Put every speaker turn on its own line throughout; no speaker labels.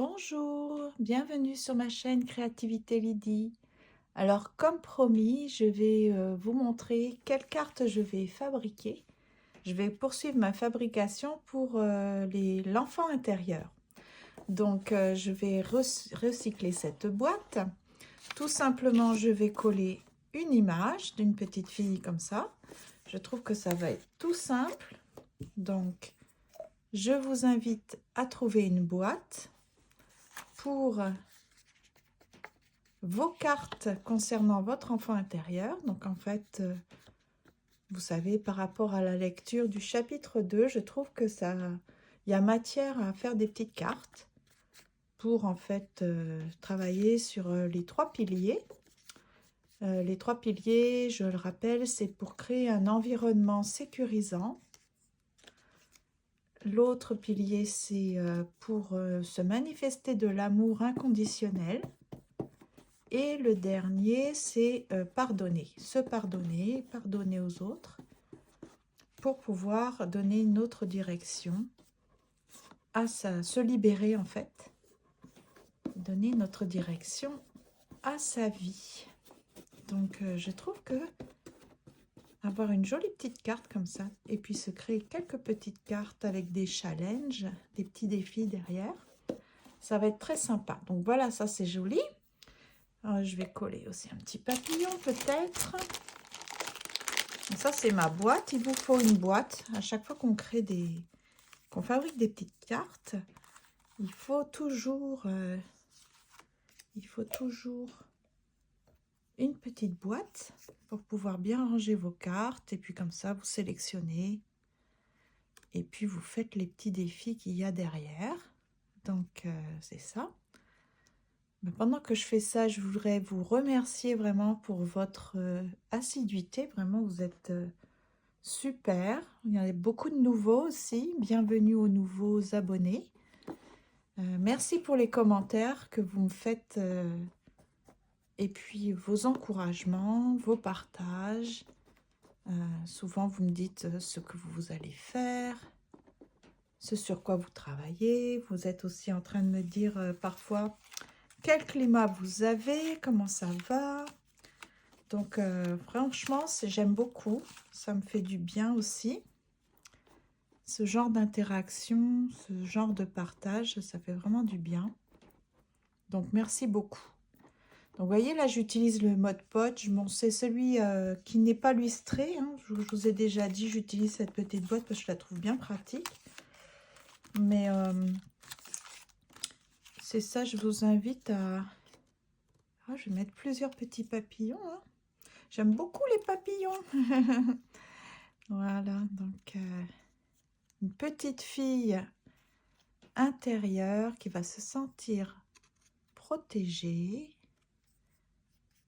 Bonjour, bienvenue sur ma chaîne Créativité Lydie. Alors comme promis, je vais vous montrer quelle carte je vais fabriquer. Je vais poursuivre ma fabrication pour l'enfant intérieur. Donc je vais recycler cette boîte. Tout simplement, je vais coller une image d'une petite fille comme ça. Je trouve que ça va être tout simple. Donc je vous invite à trouver une boîte pour vos cartes concernant votre enfant intérieur. Donc en fait, vous savez, par rapport à la lecture du chapitre 2, je trouve que ça, il y a matière à faire des petites cartes pour en fait travailler sur les trois piliers. Les trois piliers, je le rappelle, c'est pour créer un environnement sécurisant. L'autre pilier, c'est pour se manifester de l'amour inconditionnel. Et le dernier, c'est pardonner, se pardonner, pardonner aux autres, pour pouvoir donner une autre direction à se libérer en fait, donner notre direction à sa vie. Donc je trouve que avoir une jolie petite carte comme ça, et puis se créer quelques petites cartes avec des challenges, des petits défis derrière, ça va être très sympa. Donc voilà, ça c'est joli. Alors, je vais coller aussi un petit papillon peut-être. Ça, c'est ma boîte. Il vous faut une boîte. À chaque fois qu'on qu'on fabrique des petites cartes, il faut toujours une petite boîte pour pouvoir bien ranger vos cartes. Et puis comme ça, vous sélectionnez. Et puis, vous faites les petits défis qu'il y a derrière. Donc, c'est ça. Mais pendant que je fais ça, je voudrais vous remercier vraiment pour votre assiduité. Vraiment, vous êtes super. Il y en a beaucoup de nouveaux aussi. Bienvenue aux nouveaux abonnés. Merci pour les commentaires que vous me faites et puis vos encouragements, vos partages. Souvent, vous me dites ce que vous allez faire, ce sur quoi vous travaillez. Vous êtes aussi en train de me dire parfois quel climat vous avez, comment ça va. Donc, franchement, j'aime beaucoup. Ça me fait du bien aussi. Ce genre d'interaction, ce genre de partage, ça fait vraiment du bien. Donc, merci beaucoup. Donc, vous voyez, là, j'utilise le mode poche. Bon, c'est celui qui n'est pas lustré. Hein. Je vous ai déjà dit, j'utilise cette petite boîte parce que je la trouve bien pratique. Mais c'est ça, je vous invite à... Ah, je vais mettre plusieurs petits papillons. Hein. J'aime beaucoup les papillons. Voilà, donc une petite fille intérieure qui va se sentir protégée,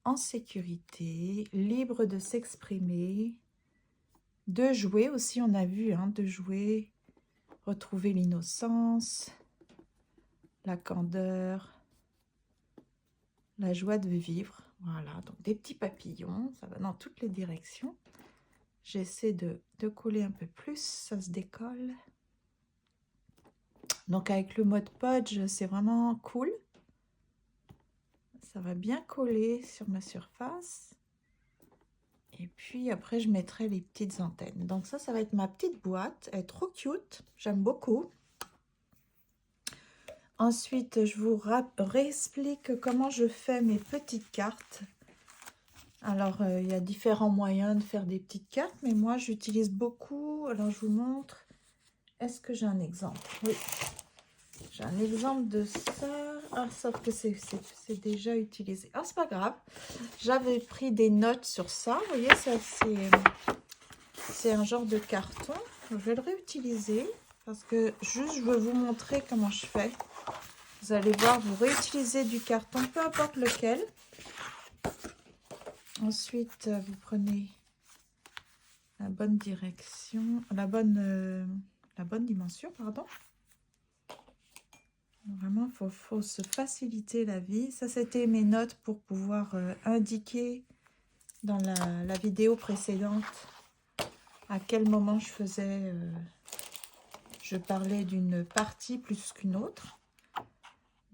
en sécurité, libre de s'exprimer, de jouer aussi, on a vu, hein, de jouer, retrouver l'innocence, la candeur, la joie de vivre. Voilà, donc des petits papillons, ça va dans toutes les directions. J'essaie de coller un peu plus, ça se décolle. Donc avec le mode podge, c'est vraiment cool. Ça va bien coller sur ma surface. Et puis après, je mettrai les petites antennes. Donc ça va être ma petite boîte. Elle est trop cute. J'aime beaucoup. Ensuite, je vous réexplique comment je fais mes petites cartes. Alors, il y a différents moyens de faire des petites cartes, mais moi, j'utilise beaucoup. Alors, je vous montre. Est-ce que j'ai un exemple? Oui. J'ai un exemple de ça. Ah, sauf que c'est déjà utilisé. Ah, c'est pas grave. J'avais pris des notes sur ça. Vous voyez, ça c'est un genre de carton. Je vais le réutiliser parce que juste je veux vous montrer comment je fais. Vous allez voir, vous réutilisez du carton, peu importe lequel. Ensuite, vous prenez la bonne direction, la bonne dimension, pardon. Vraiment, il faut se faciliter la vie. Ça, c'était mes notes pour pouvoir indiquer dans la vidéo précédente à quel moment je parlais d'une partie plus qu'une autre.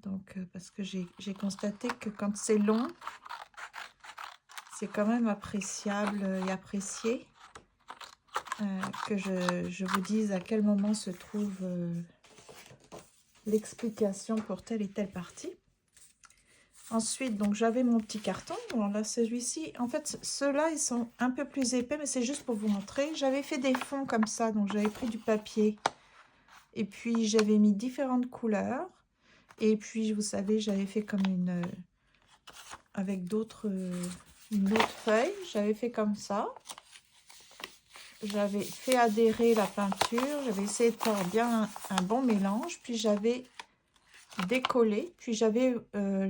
Donc, parce que j'ai constaté que quand c'est long, c'est quand même appréciable et apprécié que je vous dise à quel moment se trouve l'explication pour telle et telle partie. Ensuite, donc j'avais mon petit carton. Bon, là, celui-ci, en fait, ceux-là, ils sont un peu plus épais, mais c'est juste pour vous montrer. J'avais fait des fonds comme ça, donc j'avais pris du papier. Et puis, j'avais mis différentes couleurs. Et puis, vous savez, j'avais fait comme une... avec d'autres... une autre feuille. J'avais fait comme ça. J'avais fait adhérer la peinture. J'avais essayé de faire bien un bon mélange. Puis, j'avais décollé, puis j'avais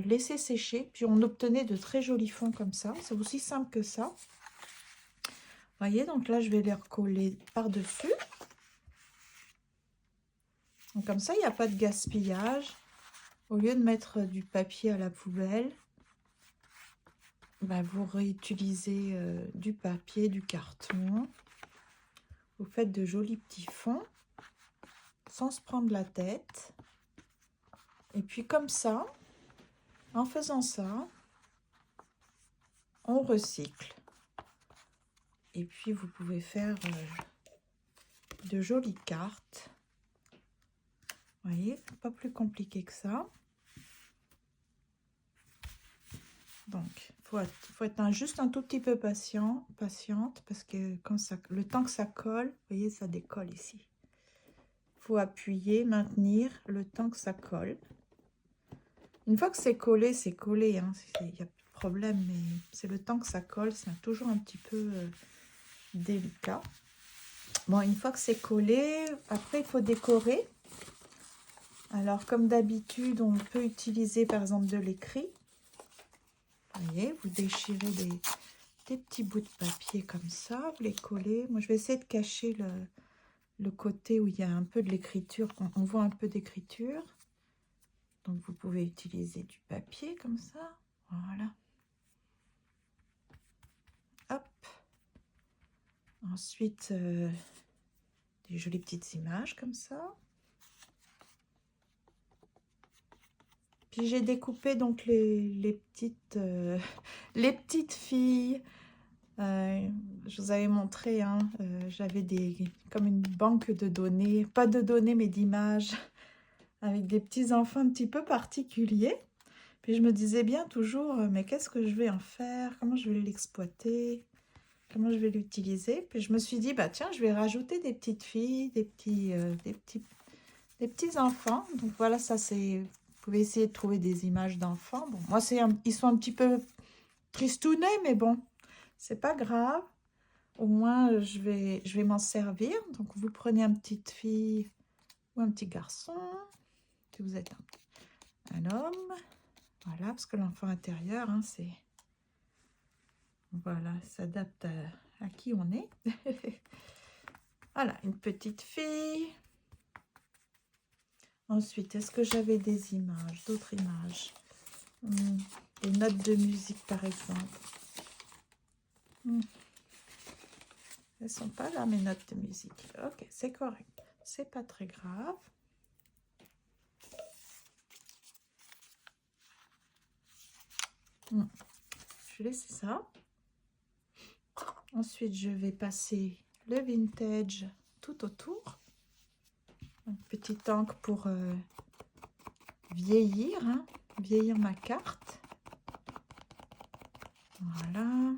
laissé sécher, puis on obtenait de très jolis fonds comme ça. C'est aussi simple que ça. Vous voyez, donc là, je vais les recoller par-dessus. Donc comme ça, il n'y a pas de gaspillage. Au lieu de mettre du papier à la poubelle, ben, vous réutilisez du papier, du carton. Vous faites de jolis petits fonds sans se prendre la tête. Et puis comme ça, en faisant ça, on recycle. Et puis vous pouvez faire de jolies cartes. Vous voyez, pas plus compliqué que ça. Donc, faut être juste un tout petit peu patiente, parce que quand ça, le temps que ça colle, vous voyez, ça décolle ici. Il faut appuyer, maintenir le temps que ça colle. Une fois que c'est collé, hein, il n'y a plus de problème, mais c'est le temps que ça colle, c'est toujours un petit peu délicat. Bon, une fois que c'est collé, après il faut décorer. Alors, comme d'habitude, on peut utiliser par exemple de l'écrit. Vous voyez, vous déchirez des petits bouts de papier comme ça, vous les collez. Moi, je vais essayer de cacher le côté où il y a un peu de l'écriture, on voit un peu d'écriture. Donc, vous pouvez utiliser du papier comme ça. Voilà. Hop. Ensuite, des jolies petites images comme ça. Puis j'ai découpé donc les petites filles. Je vous avais montré, hein, j'avais comme une banque de données, pas de données mais d'images, avec des petits enfants un petit peu particuliers. Puis je me disais bien toujours, mais qu'est-ce que je vais en faire? Comment je vais l'exploiter? Comment je vais l'utiliser? Puis je me suis dit, bah tiens, je vais rajouter des petites filles, des petits enfants. Donc voilà, ça c'est... Vous pouvez essayer de trouver des images d'enfants. Bon, moi, ils sont un petit peu tristounets, mais bon, c'est pas grave. Au moins, je vais m'en servir. Donc, vous prenez une petite fille ou un petit garçon. Si vous êtes un homme. Voilà, parce que l'enfant intérieur, hein, c'est... Voilà, s'adapte à qui on est. Voilà, une petite fille. Ensuite, est-ce que j'avais des images, d'autres images? Des notes de musique, par exemple. Elles ne sont pas là, mes notes de musique. Ok, c'est correct. C'est pas très grave. Je vais laisser ça. Ensuite, je vais passer le vintage tout autour. Un petit encre pour vieillir, hein, vieillir ma carte. Voilà.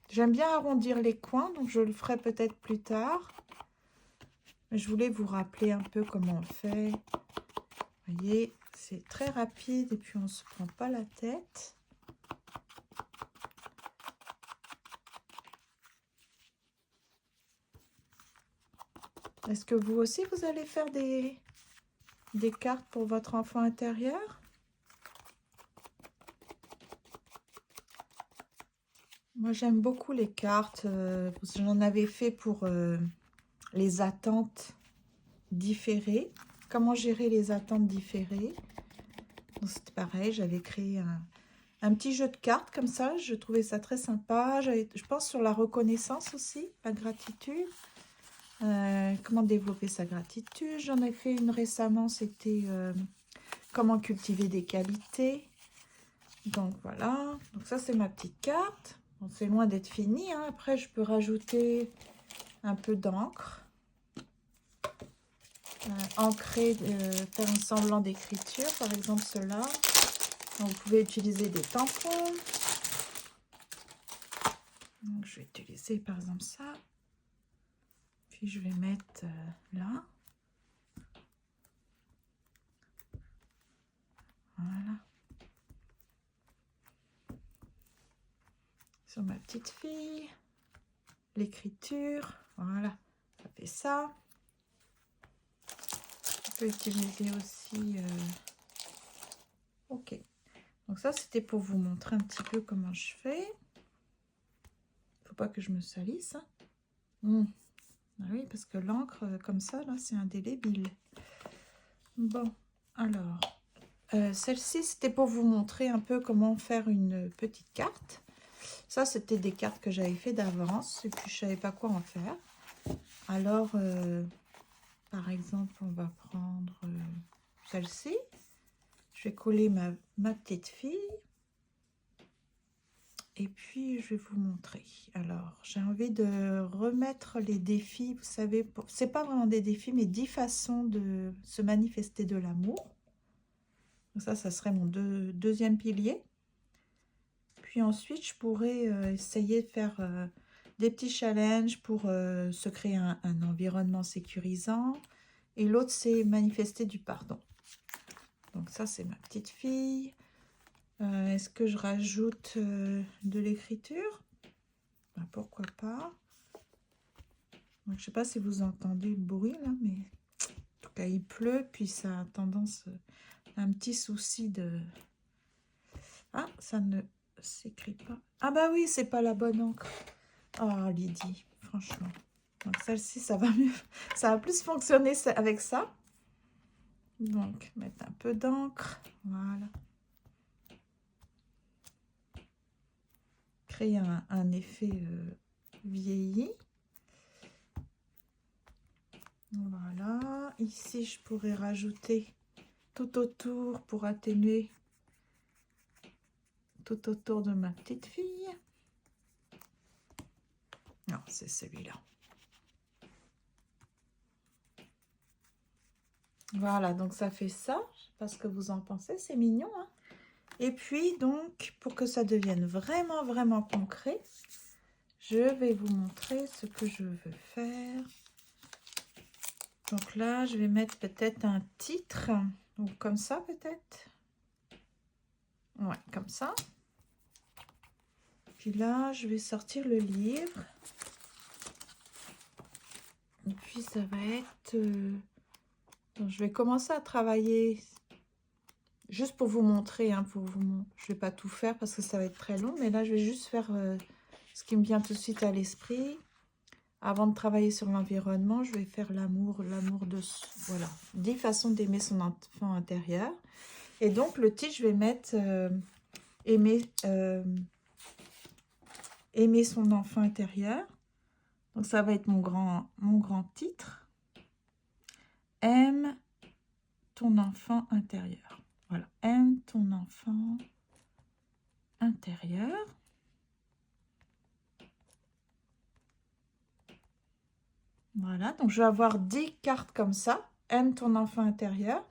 J'aime bien arrondir les coins, donc je le ferai peut-être plus tard. Mais je voulais vous rappeler un peu comment on fait. Vous voyez, c'est très rapide et puis on ne se prend pas la tête. Est-ce que vous aussi, vous allez faire des cartes pour votre enfant intérieur? Moi, j'aime beaucoup les cartes. J'en avais fait pour les attentes différées. Comment gérer les attentes différées? C'est pareil, j'avais créé un petit jeu de cartes comme ça. Je trouvais ça très sympa. Je pense sur la reconnaissance aussi, la gratitude. Comment développer sa gratitude. J'en ai fait une récemment, c'était comment cultiver des qualités. Donc voilà, donc ça c'est ma petite carte. Bon, c'est loin d'être fini, hein. Après je peux rajouter un peu d'encre, ancrer, faire un semblant d'écriture, par exemple cela. Donc, vous pouvez utiliser des tampons. Donc, je vais utiliser par exemple ça. Puis je vais mettre là. Voilà. Sur ma petite fille. L'écriture. Voilà. Ça fait ça. On peut utiliser aussi... Ok. Donc ça, c'était pour vous montrer un petit peu comment je fais. Faut pas que je me salisse. Ah oui, parce que l'encre, comme ça, là, c'est indélébile. Bon, alors... celle-ci, c'était pour vous montrer un peu comment faire une petite carte. Ça, c'était des cartes que j'avais fait d'avance et puis je savais pas quoi en faire. Alors, par exemple, on va prendre celle-ci. Je vais coller ma petite fille. Et puis, je vais vous montrer. Alors, j'ai envie de remettre les défis. Vous savez, c'est pas vraiment des défis, mais 10 façons de se manifester de l'amour. Ça serait mon deuxième pilier. Puis ensuite, je pourrais essayer de faire des petits challenges pour se créer un environnement sécurisant. Et l'autre, c'est manifester du pardon. Donc ça, c'est ma petite fille. Est-ce que je rajoute de l'écriture? Ben, pourquoi pas. Donc, je ne sais pas si vous entendez le bruit là, mais en tout cas, il pleut. Puis ça a tendance, un petit souci de... Ah, ça ne s'écrit pas. Ah bah oui, c'est pas la bonne encre. Oh Lydie, franchement. Donc celle-ci, ça va mieux. Ça va plus fonctionner avec ça. Donc, mettre un peu d'encre. Voilà. Créer un effet vieilli. Voilà. Ici, je pourrais rajouter tout autour pour atténuer tout autour de ma petite fille. Non, c'est celui-là. Voilà, donc ça fait ça. Je sais pas ce que vous en pensez, c'est mignon, hein? Et puis, donc, pour que ça devienne vraiment, vraiment concret, je vais vous montrer ce que je veux faire. Donc là, je vais mettre peut-être un titre, ou comme ça peut-être. Ouais, comme ça. Puis là, je vais sortir le livre. Et puis, ça va être... Donc, je vais commencer à travailler, juste pour vous montrer, hein, je ne vais pas tout faire parce que ça va être très long, mais là, je vais juste faire ce qui me vient tout de suite à l'esprit. Avant de travailler sur l'environnement, je vais faire l'amour de... Voilà, 10 façons d'aimer son enfant intérieur. Et donc, le titre, je vais mettre aimer son enfant intérieur. Donc, ça va être mon grand titre. Aime ton enfant intérieur. Voilà, aime ton enfant intérieur. Voilà, donc je vais avoir 10 cartes comme ça. Aime ton enfant intérieur.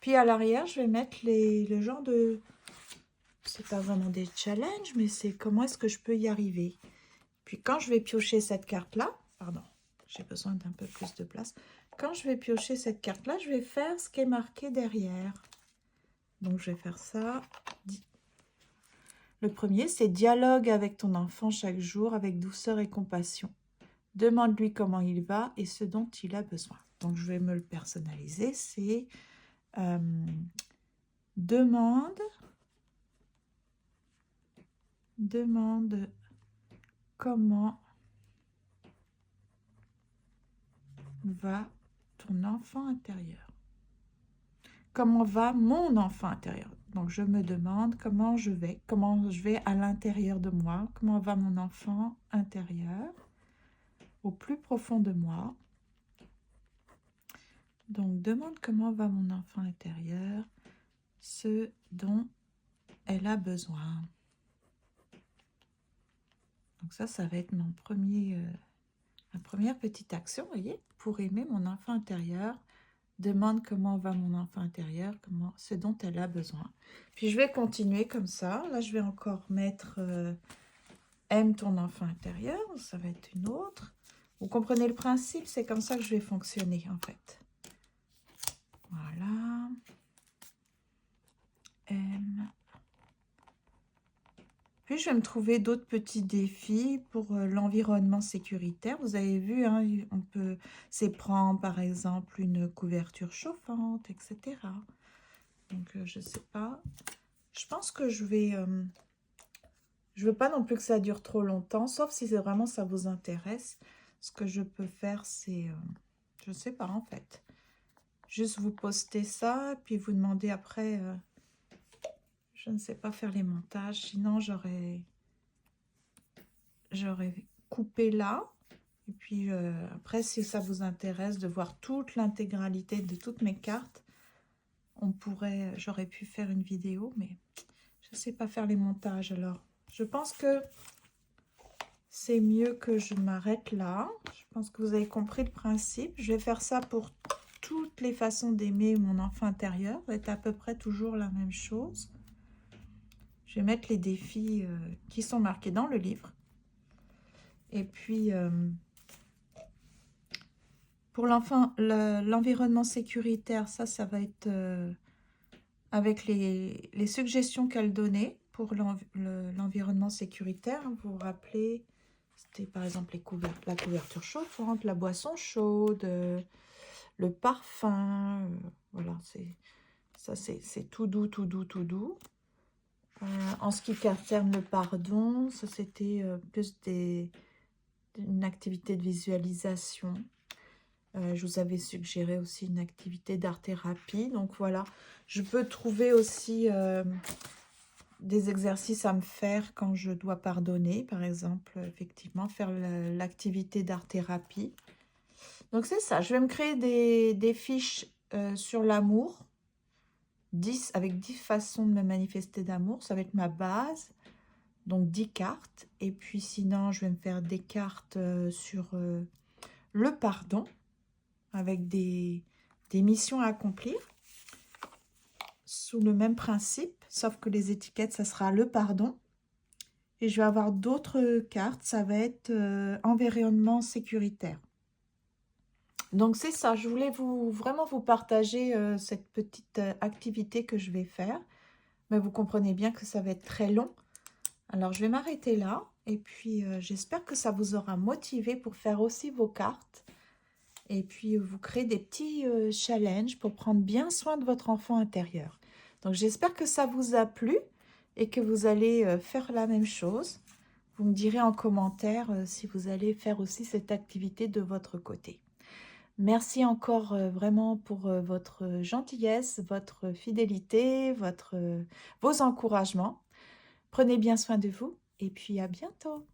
Puis à l'arrière, je vais mettre le genre de... C'est pas vraiment des challenges, mais c'est comment est-ce que je peux y arriver. Puis quand je vais piocher cette carte-là, pardon, j'ai besoin d'un peu plus de place. Quand je vais piocher cette carte-là, je vais faire ce qui est marqué derrière. Donc je vais faire ça. Le premier, c'est dialogue avec ton enfant chaque jour avec douceur et compassion. Demande-lui comment il va et ce dont il a besoin. Donc, je vais me le personnaliser. C'est demande comment va ton enfant intérieur. Comment va mon enfant intérieur? Donc, je me demande comment je vais à l'intérieur de moi. Comment va mon enfant intérieur au plus profond de moi. Donc, demande comment va mon enfant intérieur ce dont elle a besoin. Donc ça va être mon premier, ma première petite action, vous voyez, pour aimer mon enfant intérieur. Demande comment va mon enfant intérieur, ce dont elle a besoin. Puis je vais continuer comme ça. Là, je vais encore mettre aime ton enfant intérieur. Ça va être une autre. Vous comprenez le principe? C'est comme ça que je vais fonctionner, en fait. Voilà. Aime. Puis je vais me trouver d'autres petits défis pour l'environnement sécuritaire. Vous avez vu, hein, on peut prendre par exemple une couverture chauffante, etc. Donc je sais pas. Je pense que je veux pas non plus que ça dure trop longtemps, sauf si c'est vraiment ça vous intéresse. Ce que je peux faire, c'est, je sais pas en fait, juste vous poster ça, puis vous demander après. Je ne sais pas faire les montages, sinon j'aurais coupé là. Et puis après, si ça vous intéresse de voir toute l'intégralité de toutes mes cartes, j'aurais pu faire une vidéo, mais je ne sais pas faire les montages. Alors, je pense que c'est mieux que je m'arrête là. Je pense que vous avez compris le principe. Je vais faire ça pour toutes les façons d'aimer mon enfant intérieur. Ça va être à peu près toujours la même chose. Je vais mettre les défis qui sont marqués dans le livre. Et puis, pour l'environnement sécuritaire, ça va être avec les suggestions qu'elle donnait pour l'environnement sécuritaire. Vous vous rappelez, c'était par exemple la couverture chauffante, la boisson chaude, le parfum. Voilà, c'est tout doux, tout doux, tout doux. En ce qui concerne le pardon, ça c'était plus une activité de visualisation. Je vous avais suggéré aussi une activité d'art-thérapie. Donc voilà, je peux trouver aussi des exercices à me faire quand je dois pardonner. Par exemple, effectivement, faire l'activité d'art-thérapie. Donc c'est ça, je vais me créer des fiches sur l'amour. 10 avec 10 façons de me manifester d'amour, ça va être ma base, donc 10 cartes. Et puis sinon, je vais me faire des cartes sur le pardon, avec des missions à accomplir, sous le même principe, sauf que les étiquettes, ça sera le pardon. Et je vais avoir d'autres cartes, ça va être environnement sécuritaire. Donc c'est ça, je voulais vraiment vous partager cette petite activité que je vais faire. Mais vous comprenez bien que ça va être très long. Alors je vais m'arrêter là. Et puis j'espère que ça vous aura motivé pour faire aussi vos cartes. Et puis vous créer des petits challenges pour prendre bien soin de votre enfant intérieur. Donc j'espère que ça vous a plu et que vous allez faire la même chose. Vous me direz en commentaire si vous allez faire aussi cette activité de votre côté. Merci encore vraiment pour votre gentillesse, votre fidélité, vos encouragements. Prenez bien soin de vous et puis à bientôt.